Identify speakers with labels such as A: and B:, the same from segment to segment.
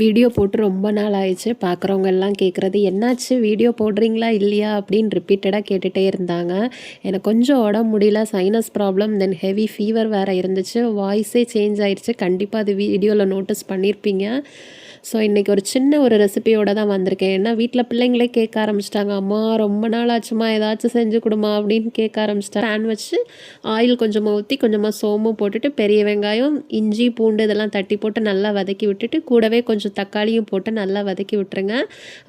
A: Video போட்டு ரொம்ப நாள் ஆயிடுச்சு. பார்க்குறவங்க எல்லாம் கேட்குறது, "என்னாச்சு வீடியோ போடுறீங்களா இல்லையா?" அப்படின்னு ரிப்பீட்டடாக கேட்டுகிட்டே இருந்தாங்க. எனக்கு கொஞ்சம் உடம்பு முடியல, சைனஸ் ப்ராப்ளம், தென் ஹெவி ஃபீவர் வேறு இருந்துச்சு. வாய்ஸே சேஞ்ச் ஆயிடுச்சு. கண்டிப்பாக அது வீடியோவில் நோட்டீஸ் பண்ணியிருப்பீங்க. ஸோ இன்றைக்கி ஒரு சின்ன ஒரு ரெசிபியோடு தான் வந்திருக்கேன். ஏன்னா வீட்டில் பிள்ளைங்களே கேட்க ஆரம்பிச்சிட்டாங்க, "அம்மா ரொம்ப நாள் ஆச்சுமா, ஏதாச்சும் செஞ்சு கொடுமா" அப்படின்னு கேட்க ஆரம்பிச்சிட்டாங்க. பேன் வச்சு ஆயில் கொஞ்சமாக ஊற்றி கொஞ்சமாக சோம்பு போட்டுட்டு, பெரிய வெங்காயம், இஞ்சி, பூண்டு இதெல்லாம் தட்டி போட்டு நல்லா வதக்கி விட்டுட்டு, கூடவே கொஞ்சம் தக்காளியும் போட்டு நல்லா வதக்கி விட்டுருங்க.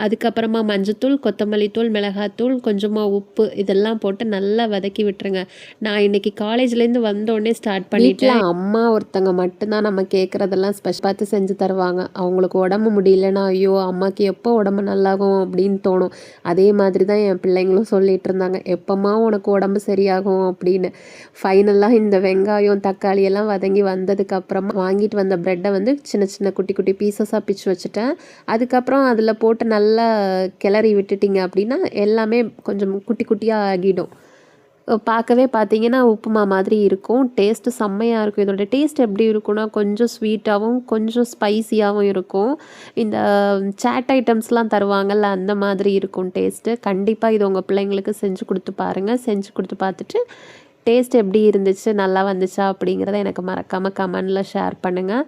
A: அதுக்கப்புறமா மஞ்சத்தூள், கொத்தமல்லி தூள், மிளகாத்தூள், கொஞ்சமாக உப்பு இதெல்லாம் போட்டு நல்லா வதக்கி விட்டுருங்க. நான் இன்றைக்கி காலேஜ்லேருந்து வந்தோடனே ஸ்டார்ட் பண்ணிட்டேன். அம்மா ஒருத்தங்க மட்டும்தான் நம்ம கேட்குறதெல்லாம் ஸ்பெஷல் பார்த்து செஞ்சு தருவாங்க. அவங்களுக்கு உடம்பு முடியலன்னா, ஐயோ அம்மாவுக்கு எப்போ உடம்பு நல்லாகும் அப்படின்னு தோணும். அதே மாதிரி தான் என் பிள்ளைங்களும் சொல்லிகிட்டு இருந்தாங்க, எப்போம்மா உனக்கு உடம்பு சரியாகும் அப்படின்னு. ஃபைனலாக இந்த வெங்காயம் தக்காளி எல்லாம் வதங்கி வந்ததுக்கப்புறமா வாங்கிட்டு வந்த ப்ரெட்டை வந்து சின்ன சின்ன குட்டி குட்டி பீசஸாக பிச்சு வச்சுட்டேன். அதுக்கப்புறம் அதில் போட்டு நல்லா கிளறி விட்டுட்டிங்க அப்படின்னா எல்லாமே கொஞ்சம் குட்டி குட்டியாக ஆகிடும். பார்க்கவே பார்த்தீங்கன்னா உப்புமா மாதிரி இருக்கும். டேஸ்ட்டு செம்மையாக இருக்கும். இதோட டேஸ்ட் எப்படி இருக்குன்னா, கொஞ்சம் ஸ்வீட்டாகவும் கொஞ்சம் ஸ்பைசியாகவும் இருக்கும். இந்த சாட் ஐட்டம்ஸ்லாம் தருவாங்கல்ல, அந்த மாதிரி இருக்கும் டேஸ்ட்டு. கண்டிப்பாக இது உங்கள் பிள்ளைங்களுக்கு செஞ்சு கொடுத்து பாருங்கள். செஞ்சு கொடுத்து பார்த்துட்டு டேஸ்ட் எப்படி இருந்துச்சு, நல்லா வந்துச்சா அப்படிங்கிறத எனக்கு மறக்காமல் கமெண்டில் ஷேர் பண்ணுங்கள்.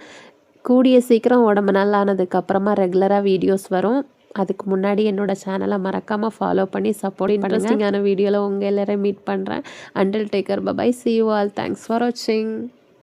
A: கூடிய சீக்கிரம் உடம்பு நல்லானதுக்கப்புறமா ரெகுலராக வீடியோஸ் வரும். அதுக்கு முன்னாடி என்னோடய சேனலை மறக்காமல் ஃபாலோ பண்ணி சப்போர்ட் பண்ணுங்கள். இன்ட்ரெஸ்டிங்கான வீடியோவில் உங்கள் எல்லோரையும் மீட் பண்ணுறேன். Until take care, bye. See you all. Thanks for watching.